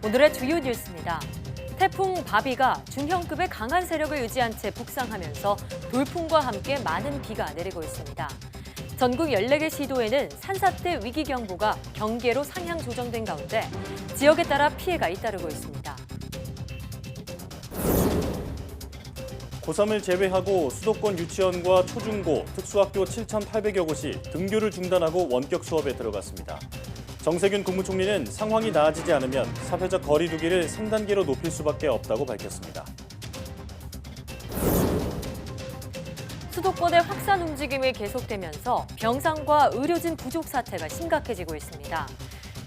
오늘의 주요 뉴스입니다. 태풍 바비가 중형급의 강한 세력을 유지한 채 북상하면서 돌풍과 함께 많은 비가 내리고 있습니다. 전국 14개 시도에는 산사태 위기경보가 경계로 상향 조정된 가운데 지역에 따라 피해가 잇따르고 있습니다. 고3을 제외하고 수도권 유치원과 초중고, 특수학교 7,800여 곳이 등교를 중단하고 원격 수업에 들어갔습니다. 정세균 국무총리는 상황이 나아지지 않으면 사회적 거리 두기를 3단계로 높일 수밖에 없다고 밝혔습니다. 수도권의 확산 움직임이 계속되면서 병상과 의료진 부족 사태가 심각해지고 있습니다.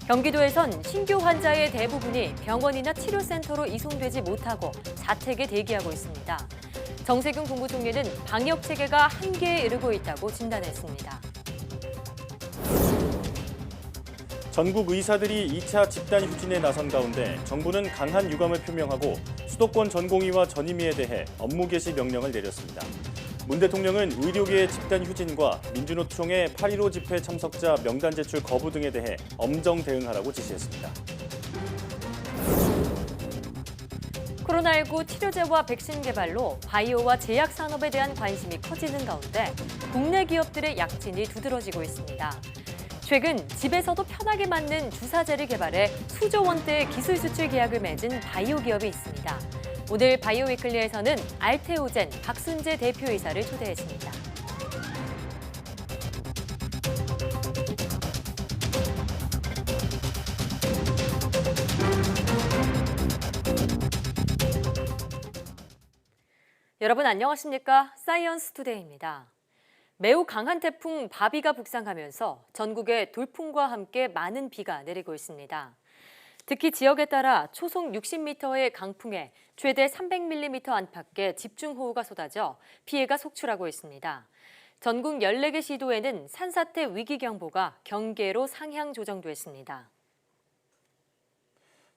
경기도에선 신규 환자의 대부분이 병원이나 치료센터로 이송되지 못하고 자택에 대기하고 있습니다. 정세균 국무총리는 방역 체계가 한계에 이르고 있다고 진단했습니다. 전국 의사들이 2차 집단 휴진에 나선 가운데 정부는 강한 유감을 표명하고 수도권 전공의와 전임의에 대해 업무 개시 명령을 내렸습니다. 문 대통령은 의료계의 집단 휴진과 민주노총의 8.15 집회 참석자 명단 제출 거부 등에 대해 엄정 대응하라고 지시했습니다. 코로나19 치료제와 백신 개발로 바이오와 제약 산업에 대한 관심이 커지는 가운데 국내 기업들의 약진이 두드러지고 있습니다. 최근 집에서도 편하게 맞는 주사제를 개발해 수조 원대의 기술 수출 계약을 맺은 바이오 기업이 있습니다. 오늘 바이오 위클리에서는 알테오젠 박순재 대표이사를 초대했습니다. 여러분 안녕하십니까? 사이언스 투데이입니다. 매우 강한 태풍 바비가 북상하면서 전국에 돌풍과 함께 많은 비가 내리고 있습니다. 특히 지역에 따라 초속 60m의 강풍에 최대 300mm 안팎의 집중호우가 쏟아져 피해가 속출하고 있습니다. 전국 14개 시도에는 산사태 위기경보가 경계로 상향 조정됐습니다.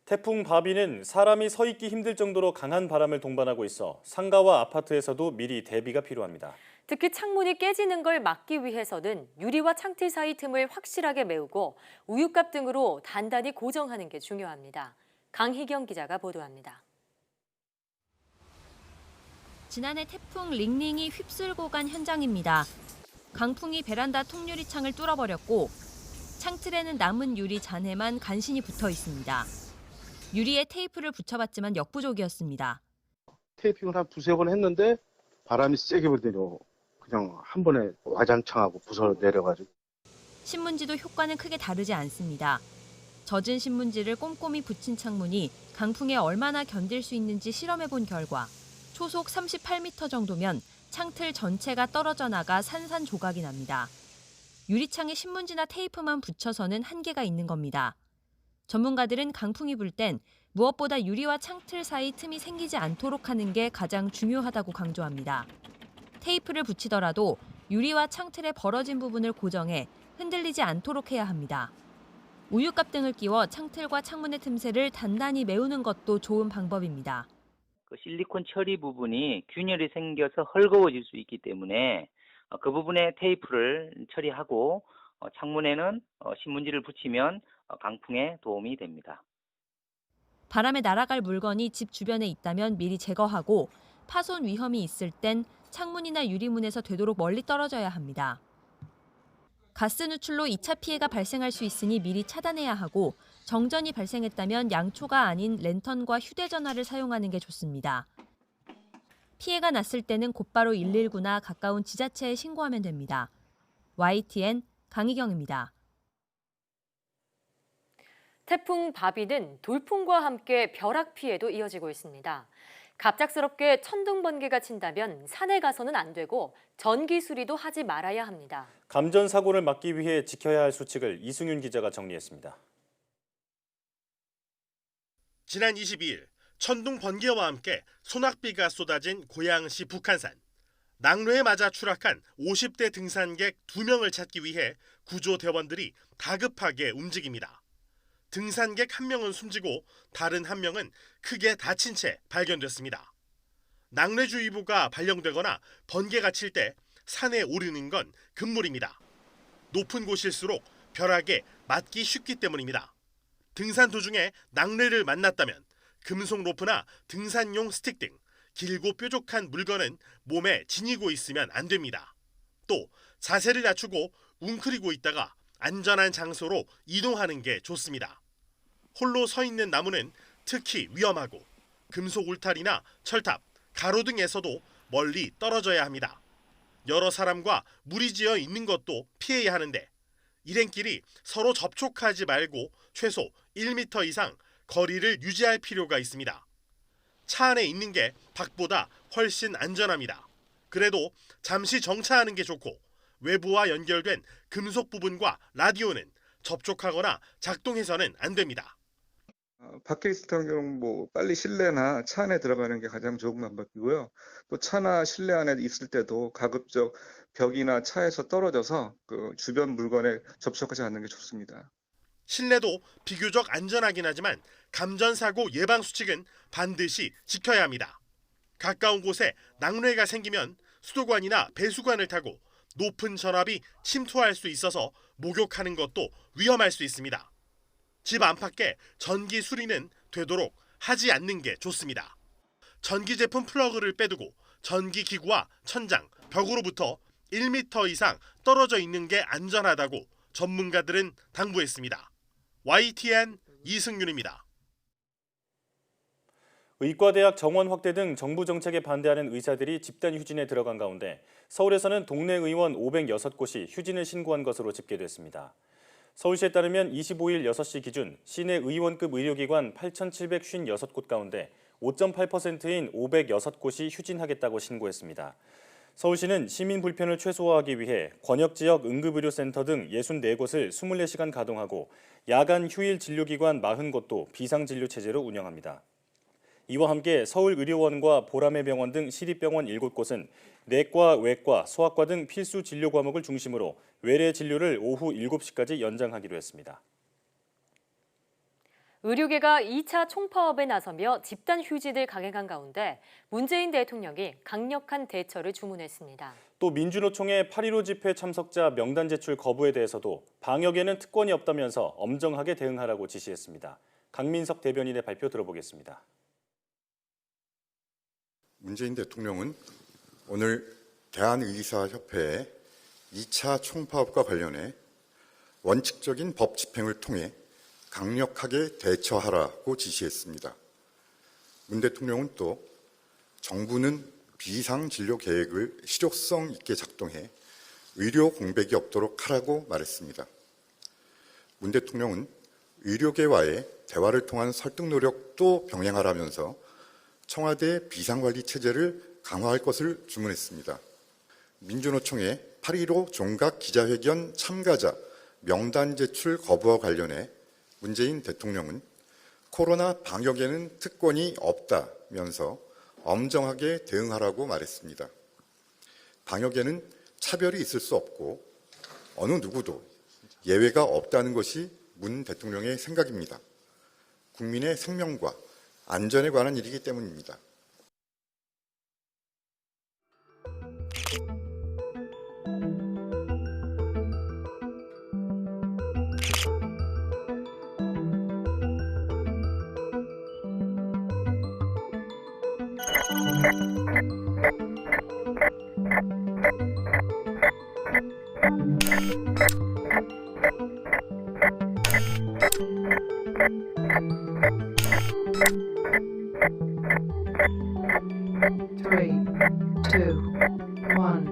태풍 바비는 사람이 서 있기 힘들 정도로 강한 바람을 동반하고 있어 상가와 아파트에서도 미리 대비가 필요합니다. 특히 창문이 깨지는 걸 막기 위해서는 유리와 창틀 사이 틈을 확실하게 메우고 우유값 등으로 단단히 고정하는 게 중요합니다. 강희경 기자가 보도합니다. 지난해 태풍 링링이 휩쓸고 간 현장입니다. 강풍이 베란다 통유리창을 뚫어버렸고 창틀에는 남은 유리 잔해만 간신히 붙어 있습니다. 유리에 테이프를 붙여봤지만 역부족이었습니다. 테이핑을 한 두세 번 했는데 바람이 세게 불더니 그냥 한 번에 와장창하고 부서 내려가지고. 신문지도 효과는 크게 다르지 않습니다. 젖은 신문지를 꼼꼼히 붙인 창문이 강풍에 얼마나 견딜 수 있는지 실험해본 결과 초속 38m 정도면 창틀 전체가 떨어져 나가 산산조각이 납니다. 유리창에 신문지나 테이프만 붙여서는 한계가 있는 겁니다. 전문가들은 강풍이 불 땐 무엇보다 유리와 창틀 사이 틈이 생기지 않도록 하는 게 가장 중요하다고 강조합니다. 테이프를 붙이더라도 유리와 창틀의 벌어진 부분을 고정해 흔들리지 않도록 해야 합니다. 우유값 등을 끼워 창틀과 창문의 틈새를 단단히 메우는 것도 좋은 방법입니다. 실리콘 처리 부분이 균열이 생겨서 헐거워질 수 있기 때문에 그 부분에 테이프를 처리하고 창문에는 신문지를 붙이면 강풍에 도움이 됩니다. 바람에 날아갈 물건이 집 주변에 있다면 미리 제거하고 파손 위험이 있을 땐 창문이나 유리문에서 되도록 멀리 떨어져야 합니다. 가스 누출로 2차 피해가 발생할 수 있으니 미리 차단해야 하고 정전이 발생했다면 양초가 아닌 랜턴과 휴대전화를 사용하는 게 좋습니다. 피해가 났을 때는 곧바로 119나 가까운 지자체에 신고하면 됩니다. YTN 강희경입니다. 태풍 바비는 돌풍과 함께 벼락 피해도 이어지고 있습니다. 갑작스럽게 천둥 번개가 친다면 산에 가서는 안 되고 전기 수리도 하지 말아야 합니다. 감전 사고를 막기 위해 지켜야 할 수칙을 이승윤 기자가 정리했습니다. 지난 22일 천둥 번개와 함께 소낙비가 쏟아진 고양시 북한산. 낙뢰에 맞아 추락한 50대 등산객 2명을 찾기 위해 구조대원들이 다급하게 움직입니다. 등산객 1명은 숨지고 다른 1명은 크게 다친 채 발견됐습니다. 낙뢰주의보가 발령되거나 번개가 칠 때 산에 오르는 건 금물입니다. 높은 곳일수록 벼락에 맞기 쉽기 때문입니다. 등산 도중에 낙뢰를 만났다면 금속 로프나 등산용 스틱 등 길고 뾰족한 물건은 몸에 지니고 있으면 안 됩니다. 또 자세를 낮추고 웅크리고 있다가 안전한 장소로 이동하는 게 좋습니다. 홀로 서 있는 나무는 특히 위험하고 금속 울타리나 철탑, 가로등에서도 멀리 떨어져야 합니다. 여러 사람과 무리지어 있는 것도 피해야 하는데 일행끼리 서로 접촉하지 말고 최소 1m 이상 거리를 유지할 필요가 있습니다. 차 안에 있는 게 밖보다 훨씬 안전합니다. 그래도 잠시 정차하는 게 좋고 외부와 연결된 금속 부분과 라디오는 접촉하거나 작동해서는 안 됩니다. 밖에 있을 경우는 빨리 실내나 차 안에 들어가는 게 가장 좋은 방법이고요. 또 차나 실내 안에 있을 때도 가급적 벽이나 차에서 떨어져서 그 주변 물건에 접촉하지 않는 게 좋습니다. 실내도 비교적 안전하긴 하지만 감전사고 예방 수칙은 반드시 지켜야 합니다. 가까운 곳에 낙뢰가 생기면 수도관이나 배수관을 타고 높은 전압이 침투할 수 있어서 목욕하는 것도 위험할 수 있습니다. 집 안팎에 전기 수리는 되도록 하지 않는 게 좋습니다. 전기 제품 플러그를 빼두고 전기 기구와 천장, 벽으로부터 1m 이상 떨어져 있는 게 안전하다고 전문가들은 당부했습니다. YTN 이승윤입니다. 의과대학 정원 확대 등 정부 정책에 반대하는 의사들이 집단 휴진에 들어간 가운데 서울에서는 동네 의원 506곳이 휴진을 신고한 것으로 집계됐습니다. 서울시에 따르면 25일 6시 기준 시내 의원급 의료기관 8,756곳 가운데 5.8%인 506곳이 휴진하겠다고 신고했습니다. 서울시는 시민 불편을 최소화하기 위해 권역지역 응급의료센터 등 64곳을 24시간 가동하고 야간 휴일 진료기관 40곳도 비상진료 체제로 운영합니다. 이와 함께 서울의료원과 보라매 병원 등 시립병원 7곳은 내과, 외과, 소아과 등 필수 진료 과목을 중심으로 외래 진료를 오후 7시까지 연장하기로 했습니다. 의료계가 2차 총파업에 나서며 집단 휴직을 강행한 가운데 문재인 대통령이 강력한 대처를 주문했습니다. 또 민주노총의 8.15 집회 참석자 명단 제출 거부에 대해서도 방역에는 특권이 없다면서 엄정하게 대응하라고 지시했습니다. 강민석 대변인의 발표 들어보겠습니다. 문재인 대통령은 오늘 대한의사협회의 2차 총파업과 관련해 원칙적인 법 집행을 통해 강력하게 대처하라고 지시했습니다. 문 대통령은 또 정부는 비상진료 계획을 실효성 있게 작동해 의료 공백이 없도록 하라고 말했습니다. 문 대통령은 의료계와의 대화를 통한 설득 노력도 병행하라면서 청와대 비상관리 체제를 강화할 것을 주문했습니다. 민주노총의 8.15 종각 기자회견 참가자 명단 제출 거부와 관련해 문재인 대통령은 코로나 방역에는 특권이 없다면서 엄정하게 대응하라고 말했습니다. 방역에는 차별이 있을 수 없고 어느 누구도 예외가 없다는 것이 문 대통령의 생각입니다. 국민의 생명과 안전에 관한 일이기 때문입니다. Three, two, one.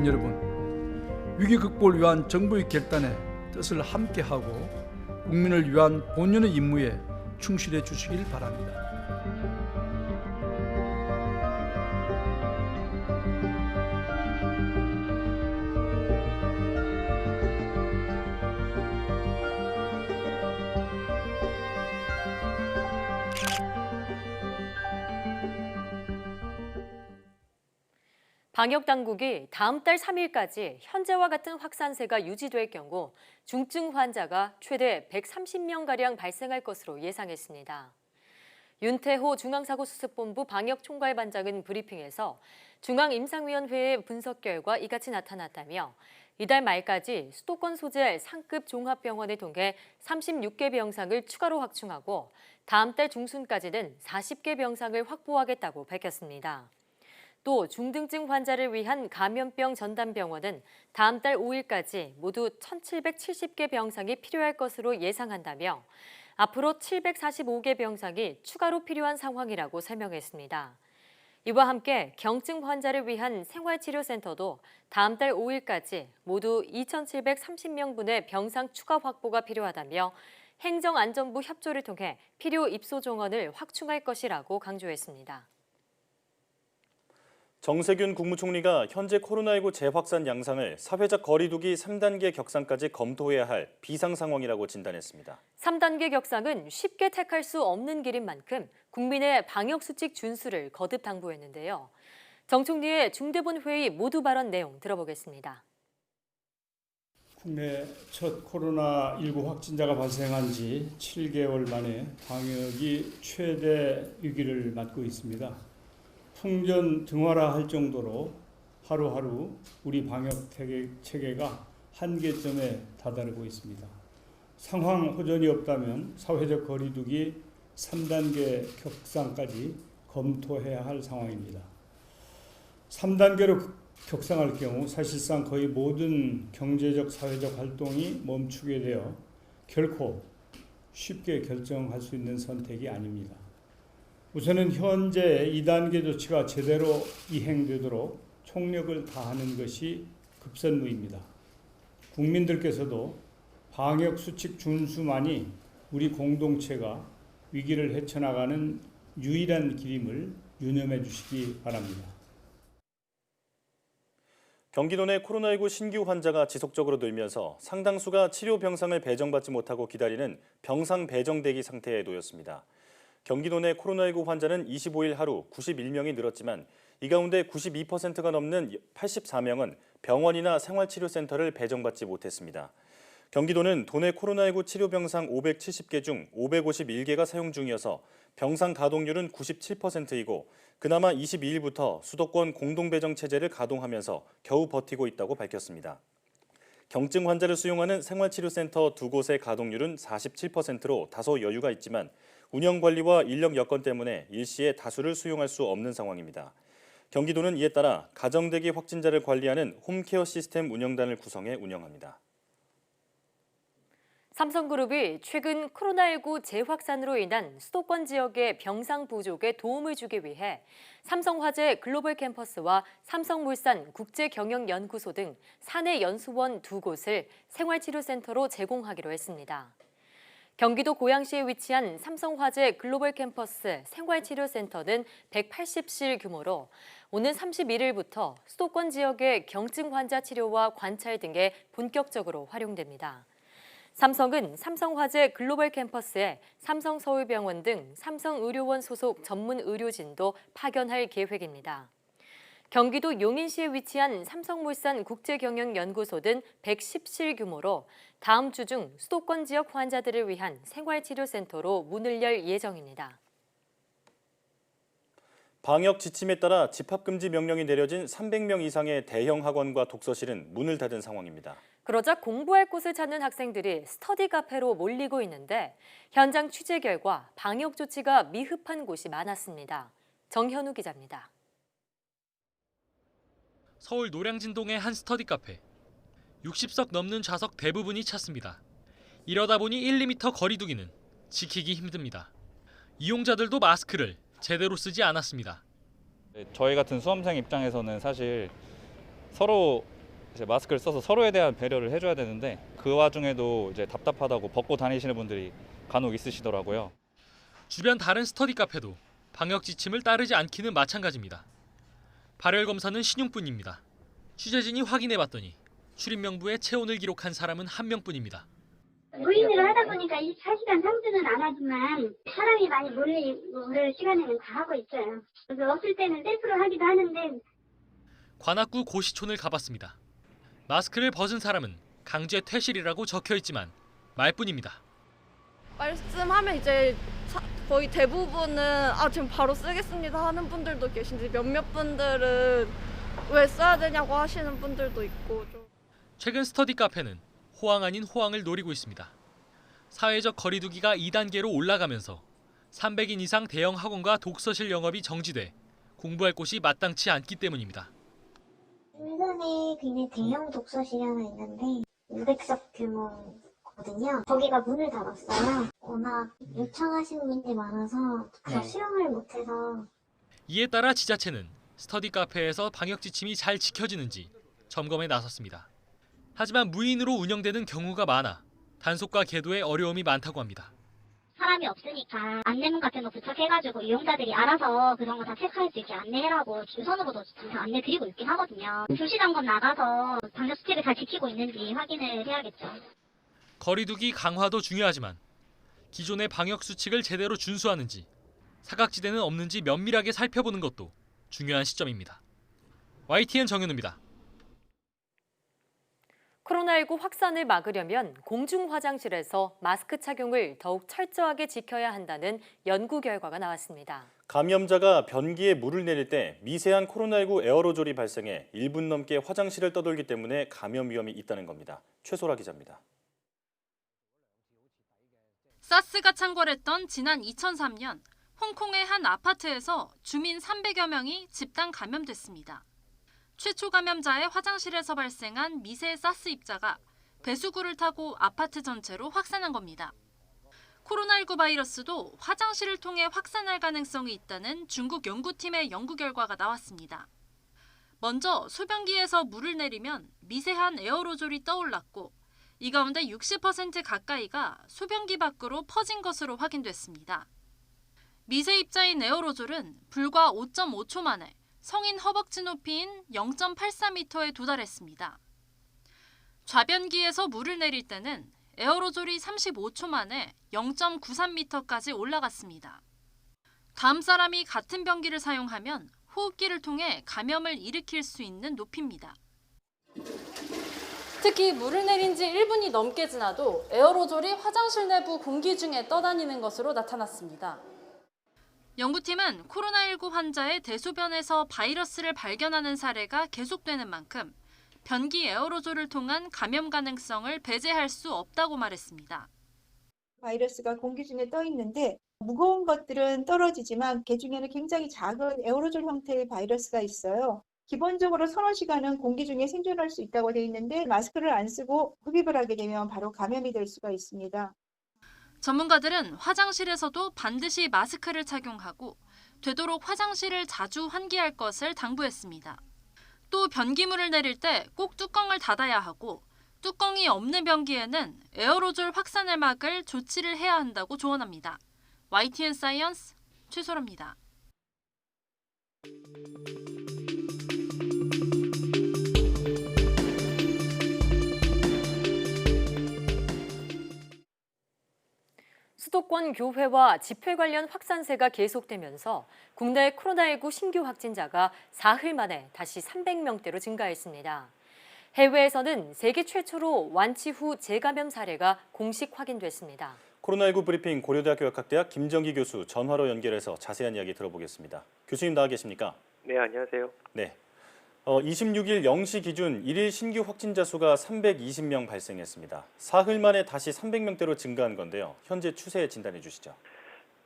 국민 여러분, 위기 극복을 위한 정부의 결단에 뜻을 함께하고 국민을 위한 본연의 임무에 충실해 주시길 바랍니다. 방역당국이 다음 달 3일까지 현재와 같은 확산세가 유지될 경우 중증 환자가 최대 130명가량 발생할 것으로 예상했습니다. 윤태호 중앙사고수습본부 방역총괄반장은 브리핑에서 중앙임상위원회의 분석 결과 이같이 나타났다며 이달 말까지 수도권 소재 상급 종합병원을 통해 36개 병상을 추가로 확충하고 다음 달 중순까지는 40개 병상을 확보하겠다고 밝혔습니다. 또 중등증 환자를 위한 감염병 전담병원은 다음 달 5일까지 모두 1,770개 병상이 필요할 것으로 예상한다며 앞으로 745개 병상이 추가로 필요한 상황이라고 설명했습니다. 이와 함께 경증 환자를 위한 생활치료센터도 다음 달 5일까지 모두 2,730명분의 병상 추가 확보가 필요하다며 행정안전부 협조를 통해 필요 입소 정원을 확충할 것이라고 강조했습니다. 정세균 국무총리가 현재 코로나19 재확산 양상을 사회적 거리두기 3단계 격상까지 검토해야 할 비상 상황이라고 진단했습니다. 3단계 격상은 쉽게 택할 수 없는 길인 만큼 국민의 방역수칙 준수를 거듭 당부했는데요. 정 총리의 중대본 회의 모두 발언 내용 들어보겠습니다. 국내 첫 코로나19 확진자가 발생한 지 7개월 만에 방역이 최대 위기를 맞고 있습니다. 풍전 등화라할 정도로 하루하루 우리 방역 체계가 한계점에 다다르고 있습니다. 상황 호전이 없다면 사회적 거리두기 3단계 격상까지 검토해야 할 상황입니다. 3단계로 격상할 경우 사실상 거의 모든 경제적, 사회적 활동이 멈추게 되어 결코 쉽게 결정할 수 있는 선택이 아닙니다. 우선은 현재 2단계 조치가 제대로 이행되도록 총력을 다하는 것이 급선무입니다. 국민들께서도 방역수칙 준수만이 우리 공동체가 위기를 헤쳐나가는 유일한 길임을 유념해 주시기 바랍니다. 경기도 내 코로나19 신규 환자가 지속적으로 늘면서 상당수가 치료 병상을 배정받지 못하고 기다리는 병상 배정 대기 상태에 놓였습니다. 경기도 내 코로나19 환자는 25일 하루 91명이 늘었지만 이 가운데 92%가 넘는 84명은 병원이나 생활치료센터를 배정받지 못했습니다. 경기도는 도내 코로나19 치료 병상 570개 중 551개가 사용 중이어서 병상 가동률은 97%이고 그나마 22일부터 수도권 공동배정 체제를 가동하면서 겨우 버티고 있다고 밝혔습니다. 경증 환자를 수용하는 생활치료센터 2곳의 가동률은 47%로 다소 여유가 있지만 운영관리와 인력 여건 때문에 일시에 다수를 수용할 수 없는 상황입니다. 경기도는 이에 따라 가정대기 확진자를 관리하는 홈케어 시스템 운영단을 구성해 운영합니다. 삼성그룹이 최근 코로나19 재확산으로 인한 수도권 지역의 병상 부족에 도움을 주기 위해 삼성화재 글로벌 캠퍼스와 삼성물산 국제경영연구소 등 사내 연수원 2곳을 생활치료센터로 제공하기로 했습니다. 경기도 고양시에 위치한 삼성화재 글로벌 캠퍼스 생활치료센터는 180실 규모로 오는 31일부터 수도권 지역의 경증 환자 치료와 관찰 등에 본격적으로 활용됩니다. 삼성은 삼성화재 글로벌 캠퍼스에 삼성서울병원 등 삼성의료원 소속 전문 의료진도 파견할 계획입니다. 경기도 용인시에 위치한 삼성물산 국제경영연구소는 110실 규모로 다음 주 중 수도권 지역 환자들을 위한 생활치료센터로 문을 열 예정입니다. 방역 지침에 따라 집합금지 명령이 내려진 300명 이상의 대형 학원과 독서실은 문을 닫은 상황입니다. 그러자 공부할 곳을 찾는 학생들이 스터디 카페로 몰리고 있는데 현장 취재 결과 방역 조치가 미흡한 곳이 많았습니다. 정현우 기자입니다. 서울 노량진동의 한 스터디 카페. 60석 넘는 좌석 대부분이 찼습니다. 이러다 보니 1~2m 거리두기는 지키기 힘듭니다. 이용자들도 마스크를 제대로 쓰지 않았습니다. 저희 같은 수험생 입장에서는 사실 서로 이제 마스크를 써서 서로에 대한 배려를 해줘야 되는데 그 와중에도 이제 답답하다고 벗고 다니시는 분들이 간혹 있으시더라고요. 주변 다른 스터디 카페도 방역 지침을 따르지 않기는 마찬가지입니다. 발열 검사는 신용뿐입니다. 취재진이 확인해봤더니 출입 명부에 체온을 기록한 사람은 한 명뿐입니다. 무인으로 하다 보니까 24시간 상주는 안 하지만 사람이 많이 모를 시간에는 다 하고 있어요. 그래서 없을 때는 셀프로 하기도 하는데. 관악구 고시촌을 가봤습니다. 마스크를 벗은 사람은 강제 퇴실이라고 적혀있지만 말뿐입니다. 말씀하면 이제 거의 대부분은 지금 바로 쓰겠습니다 하는 분들도 계신지 몇몇 분들은 왜 써야 되냐고 하시는 분들도 있고. 최근 스터디 카페는 호황 아닌 호황을 노리고 있습니다. 사회적 거리두기가 2단계로 올라가면서 300인 이상 대형 학원과 독서실 영업이 정지돼 공부할 곳이 마땅치 않기 때문입니다. 인근에 굉장히 대형 독서실이 하나 있는데 500석 규모거든요. 거기가 문을 닫았어요. 워낙 요청하시는 분들이 많아서 다 수용을 못해서. 이에 따라 지자체는 스터디 카페에서 방역 지침이 잘 지켜지는지 점검에 나섰습니다. 하지만 무인으로 운영되는 경우가 많아 단속과 계도에 어려움이 많다고 합니다. 사람이 없으니까 안내문 같은 거 부착해가지고 이용자들이 알아서 그런 거 다 체크할 수 있게 안내해라고 우선으로도 다 안내 드리고 있긴 하거든요. 조시점검 나가서 방역 수칙을 잘 지키고 있는지 확인을 해야겠죠. 거리두기 강화도 중요하지만 기존의 방역 수칙을 제대로 준수하는지 사각지대는 없는지 면밀하게 살펴보는 것도 중요한 시점입니다. YTN 정현우입니다. 코로나19 확산을 막으려면 공중 화장실에서 마스크 착용을 더욱 철저하게 지켜야 한다는 연구 결과가 나왔습니다. 감염자가 변기에 물을 내릴 때 미세한 코로나19 에어로졸이 발생해 1분 넘게 화장실을 떠돌기 때문에 감염 위험이 있다는 겁니다. 최소라 기자입니다. 사스가 창궐했던 지난 2003년 홍콩의 한 아파트에서 주민 300여 명이 집단 감염됐습니다. 최초 감염자의 화장실에서 발생한 미세 사스 입자가 배수구를 타고 아파트 전체로 확산한 겁니다. 코로나19 바이러스도 화장실을 통해 확산할 가능성이 있다는 중국 연구팀의 연구 결과가 나왔습니다. 먼저 소변기에서 물을 내리면 미세한 에어로졸이 떠올랐고 이 가운데 60% 가까이가 소변기 밖으로 퍼진 것으로 확인됐습니다. 미세 입자인 에어로졸은 불과 5.5초 만에 성인 허벅지 높이인 0.84m에 도달했습니다. 좌변기에서 물을 내릴 때는 에어로졸이 35초 만에 0.93m까지 올라갔습니다. 다음 사람이 같은 변기를 사용하면 호흡기를 통해 감염을 일으킬 수 있는 높이입니다. 특히 물을 내린 지 1분이 넘게 지나도 에어로졸이 화장실 내부 공기 중에 떠다니는 것으로 나타났습니다. 연구팀은 코로나19 환자의 대소변에서 바이러스를 발견하는 사례가 계속되는 만큼 변기 에어로졸을 통한 감염 가능성을 배제할 수 없다고 말했습니다. 바이러스가 공기 중에 떠 있는데 무거운 것들은 떨어지지만 그 중에는 굉장히 작은 에어로졸 형태의 바이러스가 있어요. 기본적으로 서너 시간은 공기 중에 생존할 수 있다고 되어 있는데 마스크를 안 쓰고 흡입을 하게 되면 바로 감염이 될 수가 있습니다. 전문가들은 화장실에서도 반드시 마스크를 착용하고 되도록 화장실을 자주 환기할 것을 당부했습니다. 또 변기물을 내릴 때 꼭 뚜껑을 닫아야 하고 뚜껑이 없는 변기에는 에어로졸 확산을 막을 조치를 해야 한다고 조언합니다. YTN 사이언스 최소라입니다. 수도권 교회와 집회 관련 확산세가 계속되면서 국내 코로나19 신규 확진자가 사흘 만에 다시 300명대로 증가했습니다. 해외에서는 세계 최초로 완치 후 재감염 사례가 공식 확인됐습니다. 코로나19 브리핑 고려대학교 역학대학 김정기 교수 전화로 연결해서 자세한 이야기 들어보겠습니다. 교수님 나와 계십니까? 네, 안녕하세요. 네. 26일 0시 기준 1일 신규 확진자 수가 320명 발생했습니다. 사흘 만에 다시 300명대로 증가한 건데요. 현재 추세 진단해 주시죠.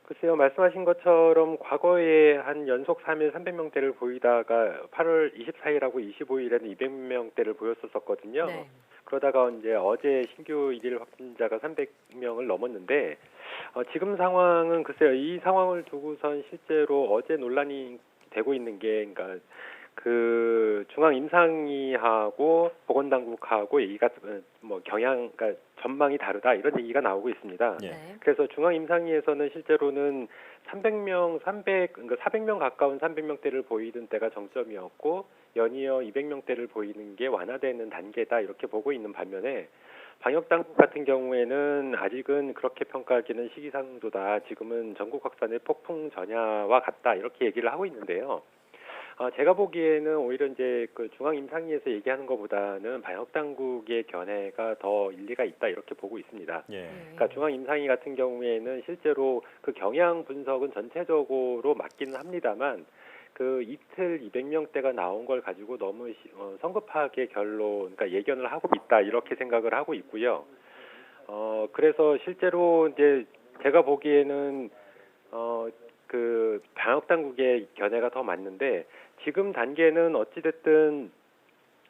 글쎄요, 말씀하신 것처럼 과거에 한 연속 3일 300명대를 보이다가 8월 24일하고 25일에는 200명대를 보였었거든요. 네. 그러다가 이제 어제 신규 1일 확진자가 300명을 넘었는데 지금 상황은 글쎄요, 이 상황을 두고선 실제로 어제 논란이 되고 있는 게 그러니까 그 중앙임상위하고 보건당국하고 얘기가 뭐 그러니까 전망이 다르다 이런 얘기가 나오고 있습니다. 그래서 중앙임상위에서는 실제로는 400명 가까운 300명대를 보이던 때가 정점이었고 연이어 200명대를 보이는 게 완화되는 단계다 이렇게 보고 있는 반면에 방역당국 같은 경우에는 아직은 그렇게 평가하기는 시기상조다. 지금은 전국 확산의 폭풍 전야와 같다 이렇게 얘기를 하고 있는데요. 제가 보기에는 오히려 이제 그 중앙임상위에서 얘기하는 것보다는 방역당국의 견해가 더 일리가 있다 이렇게 보고 있습니다. 그러니까 중앙임상위 같은 경우에는 실제로 그 경향 분석은 전체적으로 맞기는 합니다만 그 이틀 200명대가 나온 걸 가지고 너무 성급하게 그러니까 예견을 하고 있다 이렇게 생각을 하고 있고요. 그래서 실제로 이제 제가 보기에는 그 방역당국의 견해가 더 맞는데 지금 단계는 어찌됐든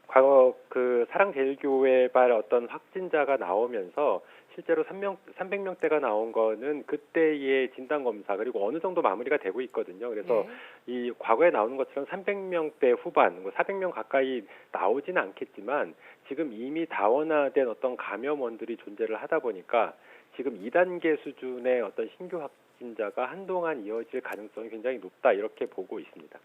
과거 그 사랑제일교회발 어떤 확진자가 나오면서 실제로 300명대가 나온 거는 그때의 진단검사 그리고 어느 정도 마무리가 되고 있거든요. 그래서 이 과거에 나오는 것처럼 300명대 후반, 400명 가까이 나오지는 않겠지만 지금 이미 다원화된 어떤 감염원들이 존재를 하다 보니까 지금 2단계 수준의 어떤 신규 확진자가 한동안 이어질 가능성이 굉장히 높다 이렇게 보고 있습니다.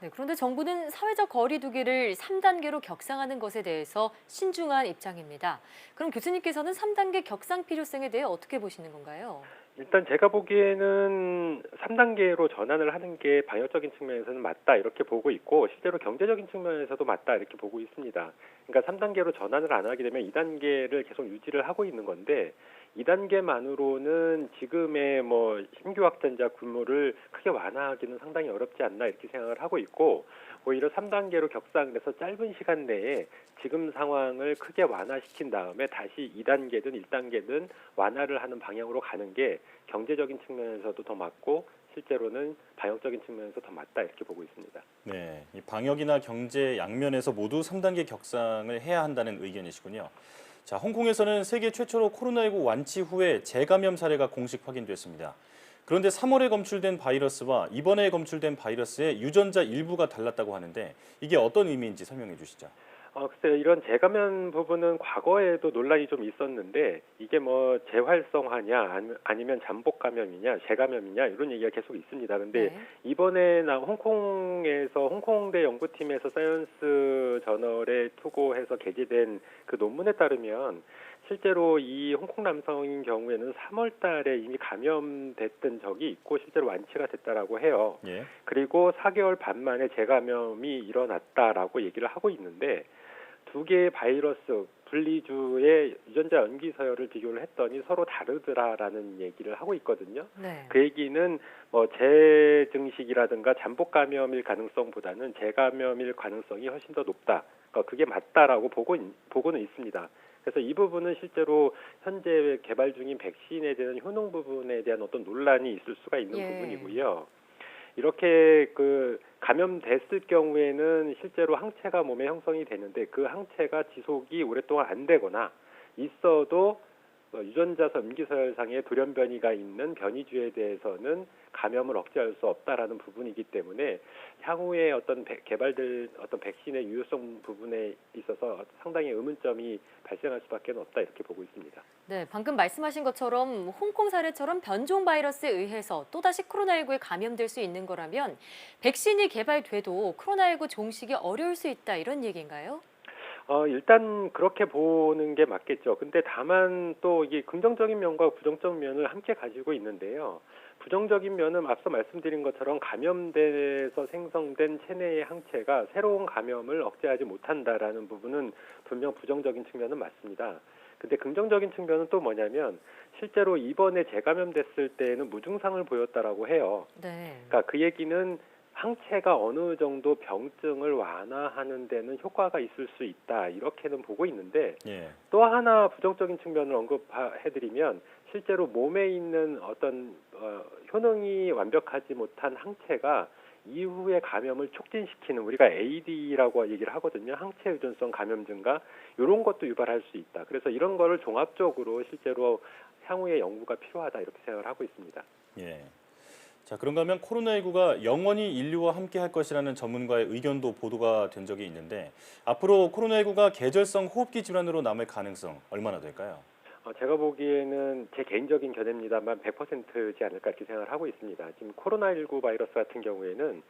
네, 그런데 정부는 사회적 거리 두기를 3단계로 격상하는 것에 대해서 신중한 입장입니다. 그럼 교수님께서는 3단계 격상 필요성에 대해 어떻게 보시는 건가요? 일단 제가 보기에는 3단계로 전환을 하는 게 방역적인 측면에서는 맞다 이렇게 보고 있고 실제로 경제적인 측면에서도 맞다 이렇게 보고 있습니다. 그러니까 3단계로 전환을 안 하게 되면 2단계를 계속 유지를 하고 있는 건데 2단계만으로는 지금의 뭐 신규 확진자 규모를 크게 완화하기는 상당히 어렵지 않나 이렇게 생각을 하고 있고 오히려 3단계로 격상을 해서 짧은 시간 내에 지금 상황을 크게 완화시킨 다음에 다시 2단계든 1단계든 완화를 하는 방향으로 가는 게 경제적인 측면에서도 더 맞고 실제로는 방역적인 측면에서 더 맞다 이렇게 보고 있습니다. 네, 이 방역이나 경제 양면에서 모두 3단계 격상을 해야 한다는 의견이시군요. 자, 홍콩에서는 세계 최초로 코로나19 완치 후에 재감염 사례가 공식 확인됐습니다. 그런데 3월에 검출된 바이러스와 이번에 검출된 바이러스의 유전자 일부가 달랐다고 하는데 이게 어떤 의미인지 설명해 주시죠. 글쎄요. 이런 재감염 부분은 과거에도 논란이 좀 있었는데 이게 뭐 재활성화냐 아니면 잠복 감염이냐 재감염이냐 이런 얘기가 계속 있습니다. 근데 이번에 홍콩에서 홍콩대 연구팀에서 사이언스 저널에 투고해서 게재된 그 논문에 따르면 실제로 이 홍콩 남성인 경우에는 3월 달에 이미 감염됐던 적이 있고 실제로 완치가 됐다라고 해요. 그리고 4개월 반 만에 재감염이 일어났다라고 얘기를 하고 있는데 두 개의 바이러스 분리주의 유전자 연기 서열을 비교를 했더니 서로 다르더라라는 얘기를 하고 있거든요. 그 얘기는 뭐 재증식이라든가 잠복 감염일 가능성보다는 재감염일 가능성이 훨씬 더 높다. 그러니까 그게 맞다라고 보고는 있습니다. 그래서 이 부분은 실제로 현재 개발 중인 백신에 대한 효능 부분에 대한 어떤 논란이 있을 수가 있는 부분이고요. 이렇게 그 감염됐을 경우에는 실제로 항체가 몸에 형성이 되는데 그 항체가 지속이 오랫동안 안 되거나 있어도 유전자서 염기서열상의 돌연변이가 있는 변이주에 대해서는 감염을 억제할 수 없다라는 부분이기 때문에 향후에 어떤 개발될 어떤 백신의 유효성 부분에 있어서 상당히 의문점이 발생할 수밖에 없다 이렇게 보고 있습니다. 네, 방금 말씀하신 것처럼 홍콩 사례처럼 변종 바이러스에 의해서 또다시 코로나19에 감염될 수 있는 거라면 백신이 개발돼도 코로나19 종식이 어려울 수 있다 이런 얘기인가요? 일단 그렇게 보는 게 맞겠죠. 근데 다만 또 이게 긍정적인 면과 부정적인 면을 함께 가지고 있는데요. 부정적인 면은 앞서 말씀드린 것처럼 감염돼서 생성된 체내의 항체가 새로운 감염을 억제하지 못한다라는 부분은 분명 부정적인 측면은 맞습니다. 근데 긍정적인 측면은 또 뭐냐면 실제로 이번에 재감염됐을 때는 무증상을 보였다라고 해요. 그러니까 그 얘기는 항체가 어느 정도 병증을 완화하는 데는 효과가 있을 수 있다 이렇게는 보고 있는데 또 하나 부정적인 측면을 언급해드리면 실제로 몸에 있는 어떤 효능이 완벽하지 못한 항체가 이후에 감염을 촉진시키는 우리가 AD라고 얘기를 하거든요. 항체 유전성 감염 증가 이런 것도 유발할 수 있다. 그래서 이런 거를 종합적으로 실제로 향후에 연구가 필요하다 이렇게 생각을 하고 있습니다. 자, 그런가 하면 코로나19가 영원히 인류와 함께 할 것이라는 전문가의 의견도 보도가 된 적이 있는데 앞으로 코로나19가 계절성 호흡기 질환으로 남을 가능성 얼마나 될까요? 제가 보기에는 제 개인적인 견해입니다만 100%지 않을까 이렇게 생각을 하고 있습니다. 지금 코로나19 바이러스 같은 경우에는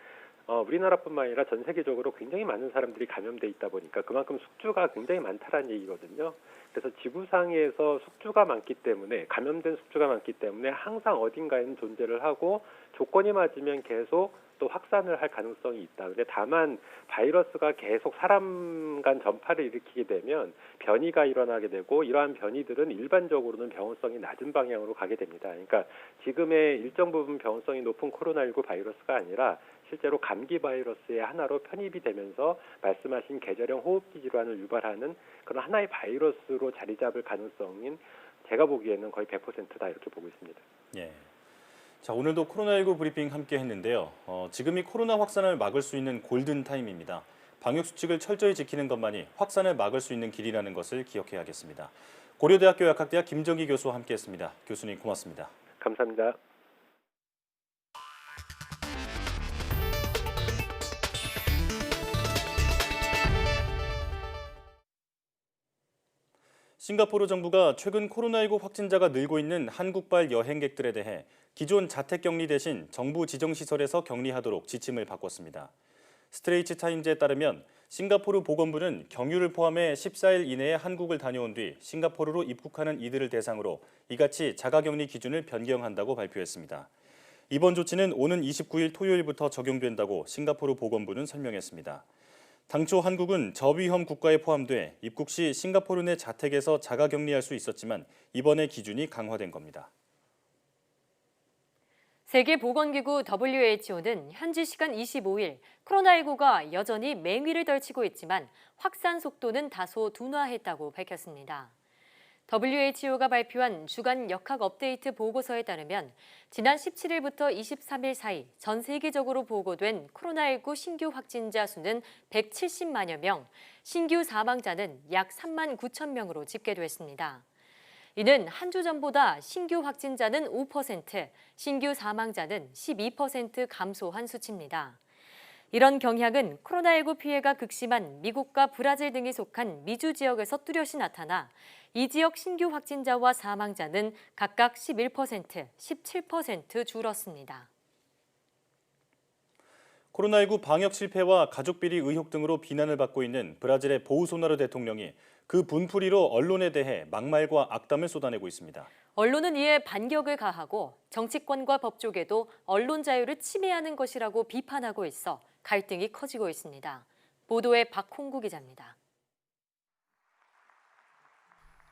우리나라뿐만 아니라 전 세계적으로 굉장히 많은 사람들이 감염돼 있다 보니까 그만큼 숙주가 굉장히 많다라는 얘기거든요. 그래서 지구상에서 숙주가 많기 때문에 감염된 숙주가 많기 때문에 항상 어딘가에는 존재를 하고 조건이 맞으면 계속 또 확산을 할 가능성이 있다. 근데 다만 바이러스가 계속 사람 간 전파를 일으키게 되면 변이가 일어나게 되고 이러한 변이들은 일반적으로는 병원성이 낮은 방향으로 가게 됩니다. 그러니까 지금의 일정 부분 병원성이 높은 코로나19 바이러스가 아니라 실제로 감기 바이러스의 하나로 편입이 되면서 말씀하신 계절형 호흡기 질환을 유발하는 그런 하나의 바이러스로 자리 잡을 가능성인 제가 보기에는 거의 100%다 이렇게 보고 있습니다. 예. 자, 오늘도 코로나19 브리핑 함께 했는데요. 지금이 코로나 확산을 막을 수 있는 골든 타임입니다. 방역 수칙을 철저히 지키는 것만이 확산을 막을 수 있는 길이라는 것을 기억해야겠습니다. 고려대학교 약학대학 김정기 교수와 함께했습니다. 교수님 고맙습니다. 감사합니다. 싱가포르 정부가 최근 코로나19 확진자가 늘고 있는 한국발 여행객들에 대해 기존 자택격리 대신 정부 지정시설에서 격리하도록 지침을 바꿨습니다. 스트레이트 타임즈에 따르면 싱가포르 보건부는 경유를 포함해 14일 이내에 한국을 다녀온 뒤 싱가포르로 입국하는 이들을 대상으로 이같이 자가격리 기준을 변경한다고 발표했습니다. 이번 조치는 오는 29일 토요일부터 적용된다고 싱가포르 보건부는 설명했습니다. 당초 한국은 저위험 국가에 포함돼 입국 시 싱가포르 내 자택에서 자가격리할 수 있었지만 이번에 기준이 강화된 겁니다. 세계보건기구 WHO는 현지 시간 25일 코로나19가 여전히 맹위를 떨치고 있지만 확산 속도는 다소 둔화했다고 밝혔습니다. WHO가 발표한 주간 역학 업데이트 보고서에 따르면 지난 17일부터 23일 사이 전 세계적으로 보고된 코로나19 신규 확진자 수는 170만여 명, 신규 사망자는 약 3만 9천 명으로 집계됐습니다. 이는 한 주 전보다 신규 확진자는 5%, 신규 사망자는 12% 감소한 수치입니다. 이런 경향은 코로나19 피해가 극심한 미국과 브라질 등이 속한 미주 지역에서 뚜렷이 나타나 이 지역 신규 확진자와 사망자는 각각 11%, 17% 줄었습니다. 코로나19 방역 실패와 가족 비리 의혹 등으로 비난을 받고 있는 브라질의 보우소나루 대통령이 그 분풀이로 언론에 대해 막말과 악담을 쏟아내고 있습니다. 언론은 이에 반격을 가하고 정치권과 법조계도 언론 자유를 침해하는 것이라고 비판하고 있어 갈등이 커지고 있습니다. 보도에 박홍구 기자입니다.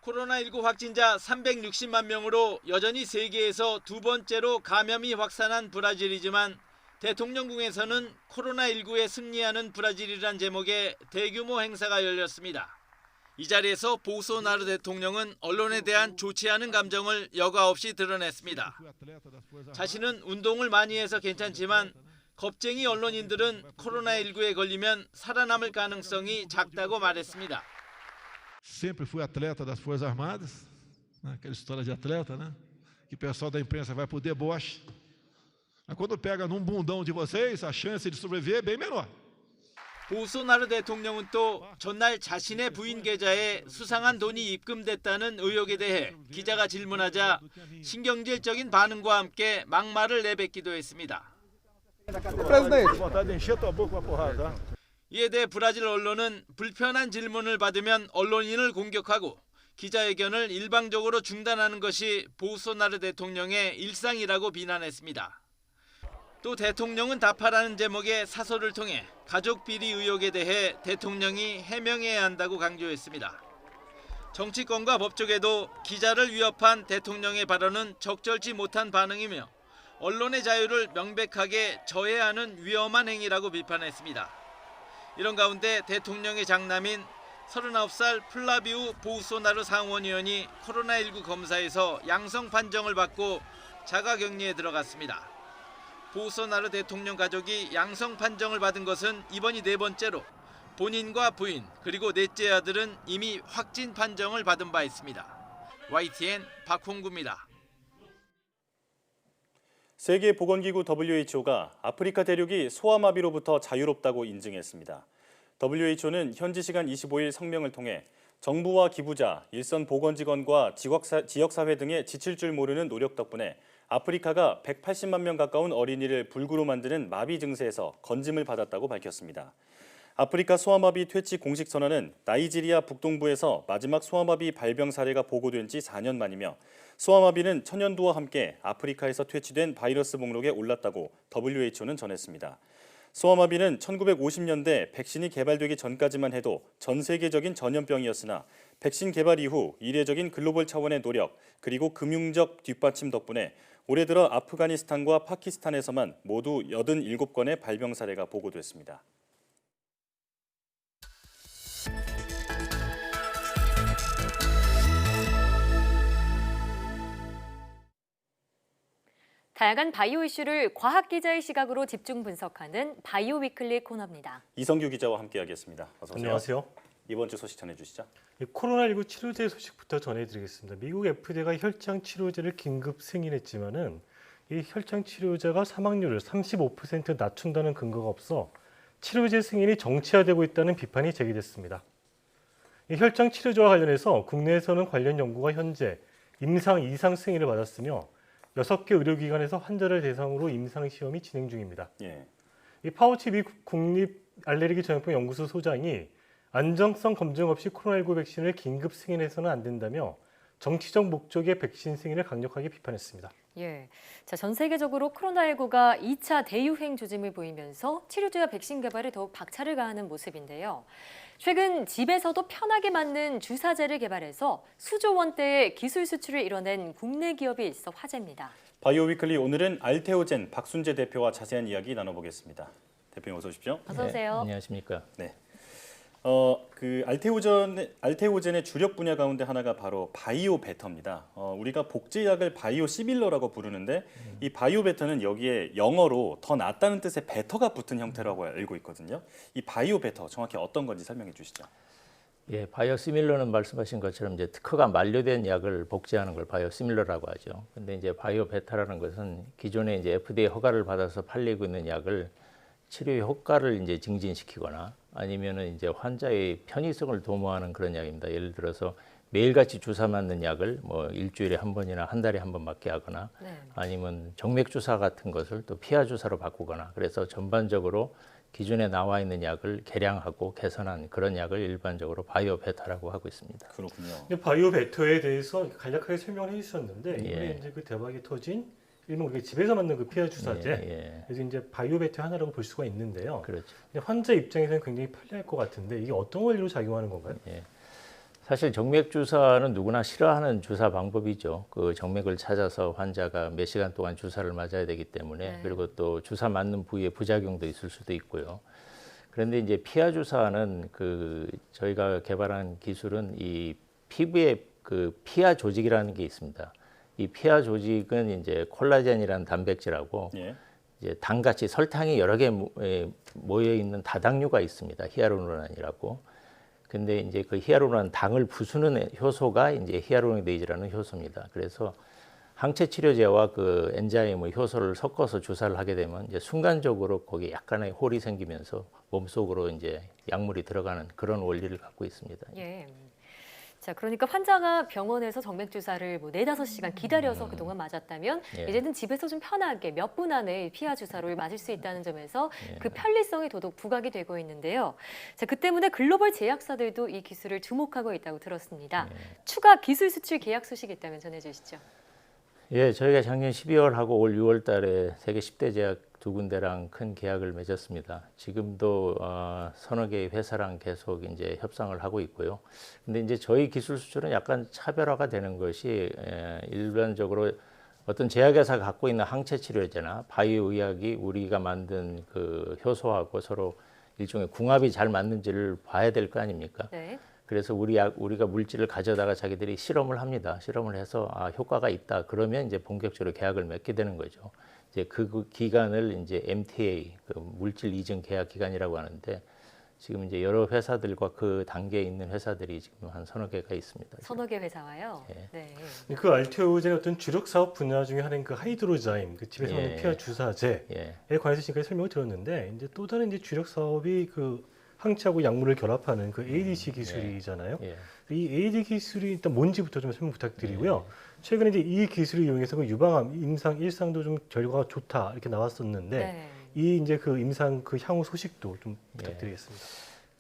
코로나19 확진자 360만 명으로 여전히 세계에서 두 번째로 감염이 확산한 브라질이지만 대통령궁에서는 코로나19에 승리하는 브라질이란 제목의 대규모 행사가 열렸습니다. 이 자리에서 보우소나루 대통령은 언론에 대한 좋지 않은 감정을 여과 없이 드러냈습니다. 자신은 운동을 많이 해서 괜찮지만 겁쟁이 언론인들은 코로나19에 걸리면 살아남을 가능성이 작다고 말했습니다. Sempre fui atleta das Forças Armadas, aquela história de atleta, né? Que o pessoal da imprensa vai por deboche. Mas quando pega num bundão de vocês, a chance de sobreviver é bem menor. 보우소나루 대통령은 또 전날 자신의 부인 계좌에 수상한 돈이 입금됐다는 의혹에 대해 기자가 질문하자 신경질적인 반응과 함께 막말을 내뱉기도 했습니다. 이에 대해 브라질 언론은 불편한 질문을 받으면 언론인을 공격하고 기자회견을 일방적으로 중단하는 것이 보우소나루 대통령의 일상이라고 비난했습니다. 또 대통령은 답하라는 제목의 사설을 통해 가족 비리 의혹에 대해 대통령이 해명해야 한다고 강조했습니다. 정치권과 법조계도 기자를 위협한 대통령의 발언은 적절치 못한 반응이며 언론의 자유를 명백하게 저해하는 위험한 행위라고 비판했습니다. 이런 가운데 대통령의 장남인 39살 플라비우 보우소나루 상원의원이 코로나19 검사에서 양성 판정을 받고 자가격리에 들어갔습니다. 보우소나루 대통령 가족이 양성 판정을 받은 것은 이번이 네 번째로 본인과 부인 그리고 넷째 아들은 이미 확진 판정을 받은 바 있습니다. YTN 박홍구입니다. 세계보건기구 WHO가 아프리카 대륙이 소아마비로부터 자유롭다고 인증했습니다. WHO는 현지 시간 25일 성명을 통해 정부와 기부자, 일선 보건직원과 지역사회 등의 지칠 줄 모르는 노력 덕분에 아프리카가 180만 명 가까운 어린이를 불구로 만드는 마비 증세에서 건짐을 받았다고 밝혔습니다. 아프리카 소아마비 퇴치 공식 선언은 나이지리아 북동부에서 마지막 소아마비 발병 사례가 보고된 지 4년 만이며 소아마비는 천연두와 함께 아프리카에서 퇴치된 바이러스 목록에 올랐다고 WHO는 전했습니다. 소아마비는 1950년대 백신이 개발되기 전까지만 해도 전 세계적인 전염병이었으나 백신 개발 이후 이례적인 글로벌 차원의 노력 그리고 금융적 뒷받침 덕분에 올해 들어 아프가니스탄과 파키스탄에서만 모두 87건의 발병 사례가 보고됐습니다. 다양한 바이오 이슈를 과학 기자의 시각으로 집중 분석하는 바이오 위클리 코너입니다. 이성규 기자와 함께하겠습니다. 어서 오세요. 안녕하세요. 이번 주 소식 전해주시죠. 코로나19 치료제 소식부터 전해드리겠습니다. 미국 FDA가 혈장 치료제를 긴급 승인했지만은 이 혈장 치료제가 사망률을 35% 낮춘다는 근거가 없어 치료제 승인이 정치화되고 있다는 비판이 제기됐습니다. 이 혈장 치료제와 관련해서 국내에서는 관련 연구가 현재 임상 2상 승인을 받았으며 6개 의료기관에서 환자를 대상으로 임상 시험이 진행 중입니다. 이 파우치 미 국립 알레르기 전염병 연구소 소장이 안정성 검증 없이 코로나19 백신을 긴급 승인해서는 안 된다며 정치적 목적의 백신 승인을 강력하게 비판했습니다. 자, 전 세계적으로 코로나19가 2차 대유행 조짐을 보이면서 치료제와 백신 개발에 더욱 박차를 가하는 모습인데요. 최근 집에서도 편하게 맞는 주사제를 개발해서 수조 원대의 기술 수출을 이뤄낸 국내 기업이 있어 화제입니다. 바이오 위클리 오늘은 알테오젠 박순재 대표와 자세한 이야기 나눠보겠습니다. 대표님 어서 오십시오. 어서 오세요. 네, 안녕하십니까. 네. 알테오젠의 주력 분야 가운데 하나가 바로 바이오 베터입니다. 우리가 복제약을 바이오 시밀러라고 부르는데 이 바이오 베터는 여기에 영어로 더 낫다는 뜻의 베터가 붙은 형태라고 알고 있거든요. 이 바이오 베터 정확히 어떤 건지 설명해 주시죠. 예, 바이오 시밀러는 말씀하신 것처럼 이제 특허가 만료된 약을 복제하는 걸 바이오 시밀러라고 하죠. 근데 이제 바이오 베터라는 것은 기존에 이제 FDA 허가를 받아서 팔리고 있는 약을 치료의 효과를 이제 증진시키거나 아니면은 이제 환자의 편의성을 도모하는 그런 약입니다. 예를 들어서 매일같이 주사 맞는 약을 뭐 일주일에 한 번이나 한 달에 한 번 맞게 하거나 아니면 정맥 주사 같은 것을 또 피하 주사로 바꾸거나 그래서 전반적으로 기존에 나와 있는 약을 개량하고 개선한 그런 약을 일반적으로 바이오 베터라고 하고 있습니다. 그렇군요. 바이오 베터에 대해서 간략하게 설명을 해주셨는데 이번에 이제 그 대박이 터진 일명 우리가 집에서 맞는 그 피하 주사제, 그래서 이제 바이오 베터 하나라고 볼 수가 있는데요. 그렇죠. 근데 환자 입장에서는 굉장히 편리할 것 같은데 이게 어떤 원리로 작용하는 건가요? 사실 정맥 주사는 누구나 싫어하는 주사 방법이죠. 그 정맥을 찾아서 환자가 몇 시간 동안 주사를 맞아야 되기 때문에 그리고 또 주사 맞는 부위에 부작용도 있을 수도 있고요. 그런데 이제 피하 주사는 그 저희가 개발한 기술은 이 피부에 그 피하 조직이라는 게 있습니다. 이 피하 조직은 이제 콜라겐이라는 단백질하고 이제 당같이 설탕이 여러 개 모여 있는 다당류가 있습니다. 히아루론산이라고. 근데 이제 그 히아루론산 당을 부수는 효소가 이제 히아루로니데이즈라는 효소입니다. 그래서 항체 치료제와 그 엔자임의 효소를 섞어서 주사를 하게 되면 이제 순간적으로 거기에 약간의 홀이 생기면서 몸속으로 이제 약물이 들어가는 그런 원리를 갖고 있습니다. 자, 그러니까 환자가 병원에서 정맥 주사를 뭐 4-5시간 기다려서 그동안 맞았다면 이제는 집에서 좀 편하게 몇 분 안에 피하 주사를 맞을 수 있다는 점에서 그 편리성이 더더욱 부각이 되고 있는데요. 자, 그 때문에 글로벌 제약사들도 이 기술을 주목하고 있다고 들었습니다. 추가 기술 수출 계약 소식이 있다면 전해주시죠. 예, 저희가 작년 12월하고 올 6월 달에 세계 10대 제약 2군데랑 큰 계약을 맺었습니다. 지금도 서너 개의 회사랑 계속 이제 협상을 하고 있고요. 근데 이제 저희 기술 수출은 약간 차별화가 되는 것이 일반적으로 어떤 제약회사가 갖고 있는 항체 치료제나 바이오 의약이 우리가 만든 그 효소하고 서로 일종의 궁합이 잘 맞는지를 봐야 될 거 아닙니까? 그래서 우리가 물질을 가져다가 자기들이 실험을 합니다. 실험을 해서 효과가 있다. 그러면 이제 본격적으로 계약을 맺게 되는 거죠. 이제 그 기간을 이제 MTA, 그 물질 이전 계약 기간이라고 하는데 지금 이제 여러 회사들과 그 단계에 있는 회사들이 지금 한 서너 개가 있습니다. 서너 개 회사와요. 예. 네. 그 알테오젠의 어떤 주력 사업 분야 중에 하나인 그 하이드로자임, 그 집에서 먹는 예. 피하 주사제에 관해서 지금까지 설명을 들었는데 이제 또 다른 이제 주력 사업이 그 항체하고 약물을 결합하는 그 ADC 기술이잖아요. 이 AD 기술이 일단 뭔지부터 좀 설명 부탁드리고요. 최근에 이제 이 기술을 이용해서 그 유방암, 임상 1상도 좀 결과가 좋다 이렇게 나왔었는데 이 이제 그 임상 그 향후 소식도 좀 부탁드리겠습니다.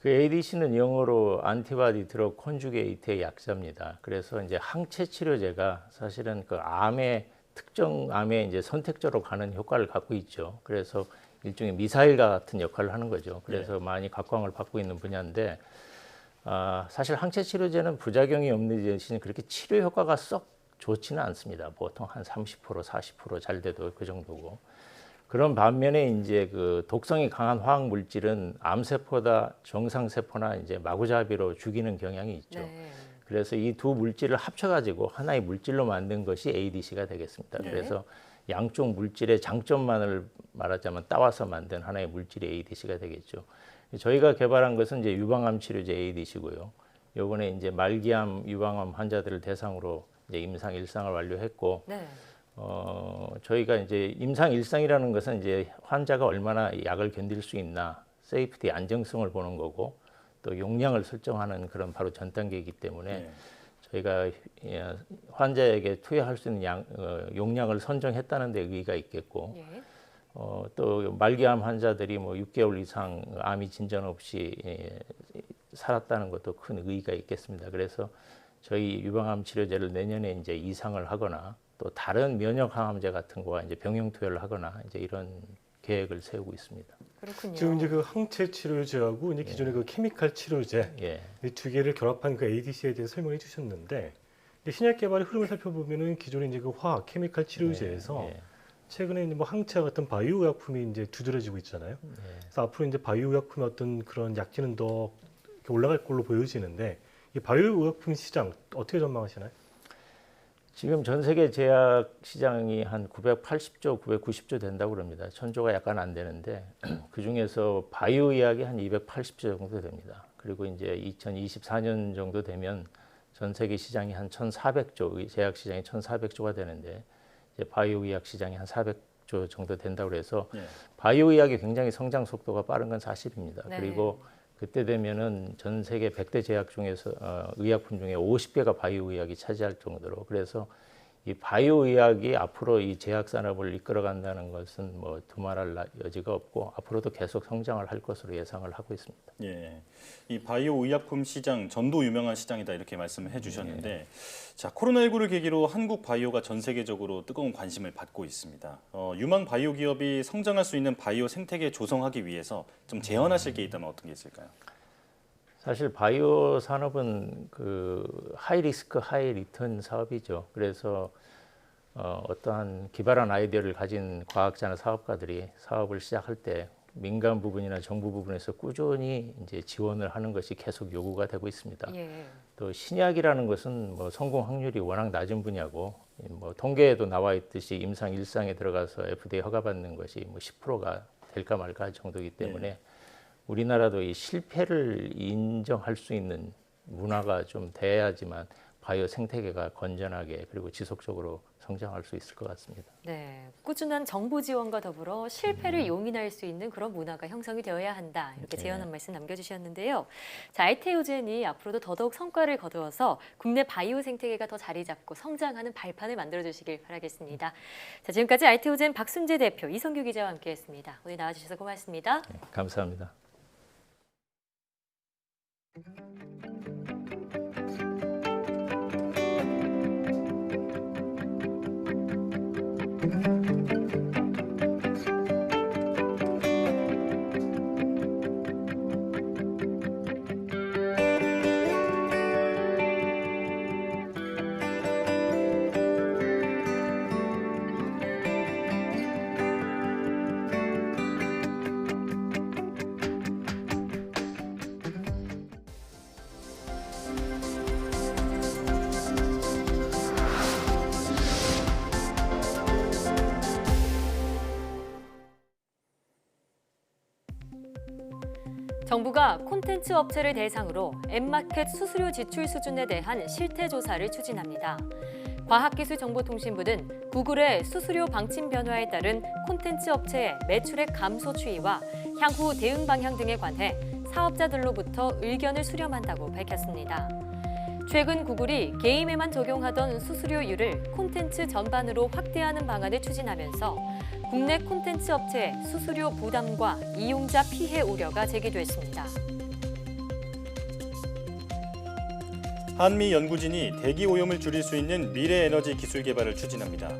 그 ADC는 영어로 안티바디 드러그 콘주게이트의 약자입니다. 그래서 이제 항체 치료제가 사실은 그 암의 특정 암에 이제 선택적으로 가는 효과를 갖고 있죠. 그래서 일종의 미사일과 같은 역할을 하는 거죠. 그래서 많이 각광을 받고 있는 분야인데 사실 항체 치료제는 부작용이 없는 대신 그렇게 치료 효과가 썩 좋지는 않습니다. 보통 한 30%, 40% 잘 돼도 그 정도고. 그런 반면에 이제 그 독성이 강한 화학 물질은 암세포다 정상세포나 이제 마구잡이로 죽이는 경향이 있죠. 그래서 이 두 물질을 합쳐가지고 하나의 물질로 만든 것이 ADC가 되겠습니다. 그래서 양쪽 물질의 장점만을 말하자면 따와서 만든 하나의 물질이 ADC가 되겠죠. 저희가 개발한 것은 이제 유방암 치료제 ADC고요. 요번에 이제 말기암, 유방암 환자들을 대상으로 이제 임상 1상을 완료했고, 저희가 이제 임상 1상이라는 것은 이제 환자가 얼마나 약을 견딜 수 있나, 세이프티 안정성을 보는 거고, 또 용량을 설정하는 그런 바로 전 단계이기 때문에 저희가 환자에게 투여할 수 있는 용량을 선정했다는 데 의의가 있겠고, 또 말기암 환자들이 뭐 6개월 이상 암이 진전 없이 살았다는 것도 큰 의의가 있겠습니다. 그래서 저희 유방암 치료제를 내년에 이제 2상을 하거나 또 다른 면역 항암제 같은 거와 이제 병용 투여를 하거나 이제 이런 계획을 세우고 있습니다. 그렇군요. 지금 이제 그 항체 치료제하고 이제 기존의 그 케미칼 치료제 이 두 개를 결합한 그 ADC에 대해서 설명해 주셨는데 신약 개발의 흐름을 살펴보면은 기존의 이제 그 화학 케미칼 치료제에서 최근에 이제 뭐 항체와 같은 바이오 의약품이 이제 두드러지고 있잖아요. 그래서 앞으로 이제 바이오 의약품의 어떤 그런 약진은 더 올라갈 걸로 보여지는데 이 바이오 의약품 시장 어떻게 전망하시나요? 지금 전 세계 제약 시장이 한 980조, 990조 된다고 그럽니다. 1000조가 약간 안 되는데 그 중에서 바이오 의약이 한 280조 정도 됩니다. 그리고 이제 2024년 정도 되면 전 세계 시장이 한 1,400조, 제약 시장이 1,400조가 되는데 이제 바이오 의약 시장이 한 400조 정도 된다고 그래서 바이오 의약이 굉장히 성장 속도가 빠른 건 사실입니다. 그리고 그때 되면은 전 세계 100대 제약 중에서 의약품 중에 50개가 바이오 의약이 차지할 정도로 그래서 이 바이오 의약이 앞으로 이 제약 산업을 이끌어간다는 것은 뭐 두말할 여지가 없고 앞으로도 계속 성장을 할 것으로 예상을 하고 있습니다. 예, 이 바이오 의약품 시장 전도 유명한 시장이다 이렇게 말씀을 해주셨는데, 자 코로나19를 계기로 한국 바이오가 전 세계적으로 뜨거운 관심을 받고 있습니다. 유망 바이오 기업이 성장할 수 있는 바이오 생태계 조성하기 위해서 좀 제언하실 게 있다면 어떤 게 있을까요? 사실 바이오 산업은 그 하이 리스크 하이 리턴 사업이죠. 그래서 어떠한 기발한 아이디어를 가진 과학자나 사업가들이 사업을 시작할 때 민간 부분이나 정부 부분에서 꾸준히 이제 지원을 하는 것이 계속 요구가 되고 있습니다. 또 신약이라는 것은 뭐 성공 확률이 워낙 낮은 분야고 뭐 통계에도 나와 있듯이 임상 1상에 들어가서 FDA 허가받는 것이 뭐 10%가 될까 말까 할 정도이기 때문에 우리나라도 이 실패를 인정할 수 있는 문화가 좀 돼야지만 바이오 생태계가 건전하게 그리고 지속적으로 성장할 수 있을 것 같습니다. 네, 꾸준한 정부 지원과 더불어 실패를 용인할 수 있는 그런 문화가 형성이 되어야 한다. 이렇게 제언한 말씀 남겨주셨는데요. 자, 알테오젠이 앞으로도 더더욱 성과를 거두어서 국내 바이오 생태계가 더 자리 잡고 성장하는 발판을 만들어주시길 바라겠습니다. 자, 지금까지 알테오젠 박순재 대표, 이성규 기자와 함께했습니다. 오늘 나와주셔서 고맙습니다. 네, 감사합니다. 정부가 콘텐츠 업체를 대상으로 앱마켓 수수료 지출 수준에 대한 실태 조사를 추진합니다. 과학기술정보통신부는 구글의 수수료 방침 변화에 따른 콘텐츠 업체의 매출액 감소 추이와 향후 대응 방향 등에 관해 사업자들로부터 의견을 수렴한다고 밝혔습니다. 최근 구글이 게임에만 적용하던 수수료율을 콘텐츠 전반으로 확대하는 방안을 추진하면서 국내 콘텐츠 업체의 수수료 부담과 이용자 피해 우려가 제기됐습니다. 한미 연구진이 대기 오염을 줄일 수 있는 미래 에너지 기술 개발을 추진합니다.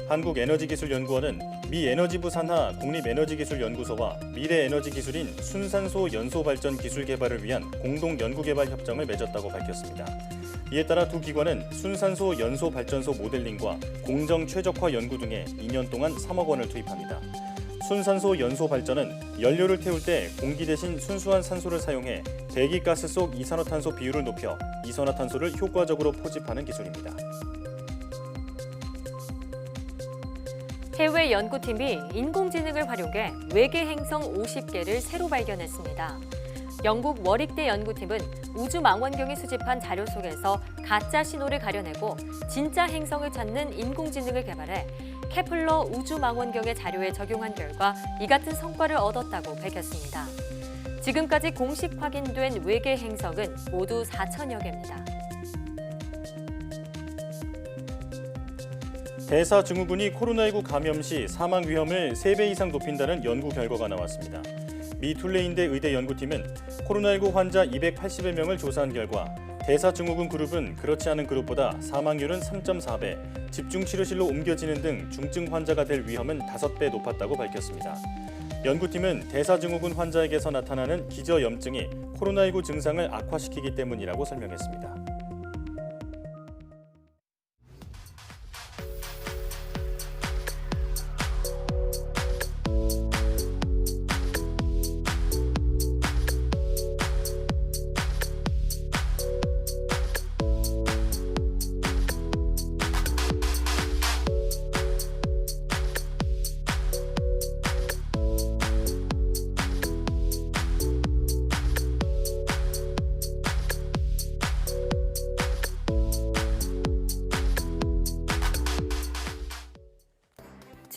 한국에너지기술연구원은 미 에너지부 산하 국립에너지기술연구소와 미래 에너지 기술인 순산소 연소 발전 기술 개발을 위한 공동 연구 개발 협정을 맺었다고 밝혔습니다. 이에 따라 두 기관은 순산소 연소 발전소 모델링과 공정 최적화 연구 등에 2년 동안 3억 원을 투입합니다. 순산소 연소 발전은 연료를 태울 때 공기 대신 순수한 산소를 사용해 대기가스 속 이산화탄소 비율을 높여 이산화탄소를 효과적으로 포집하는 기술입니다. 해외 연구팀이 인공지능을 활용해 외계 행성 50개를 새로 발견했습니다. 영국 워릭대 연구팀은 우주 망원경이 수집한 자료 속에서 가짜 신호를 가려내고 진짜 행성을 찾는 인공지능을 개발해 케플러 우주 망원경의 자료에 적용한 결과 이 같은 성과를 얻었다고 밝혔습니다. 지금까지 공식 확인된 외계 행성은 모두 4천여 개입니다. 대사증후군이 코로나19 감염 시 사망 위험을 3배 이상 높인다는 연구 결과가 나왔습니다. 미 툴레인대 의대 연구팀은 코로나19 환자 280여 명을 조사한 결과 대사증후군 그룹은 그렇지 않은 그룹보다 사망률은 3.4배, 집중치료실로 옮겨지는 등 중증 환자가 될 위험은 5배 높았다고 밝혔습니다. 연구팀은 대사증후군 환자에게서 나타나는 기저염증이 코로나19 증상을 악화시키기 때문이라고 설명했습니다.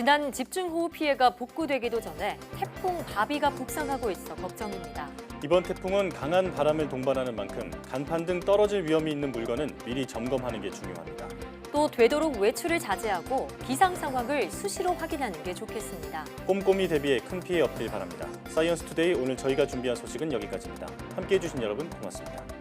지난 집중호우 피해가 복구되기도 전에 태풍 바비가 북상하고 있어 걱정입니다. 이번 태풍은 강한 바람을 동반하는 만큼 간판 등 떨어질 위험이 있는 물건은 미리 점검하는 게 중요합니다. 또 되도록 외출을 자제하고 기상 상황을 수시로 확인하는 게 좋겠습니다. 꼼꼼히 대비해 큰 피해 없길 바랍니다. 사이언스 투데이 오늘 저희가 준비한 소식은 여기까지입니다. 함께해 주신 여러분 고맙습니다.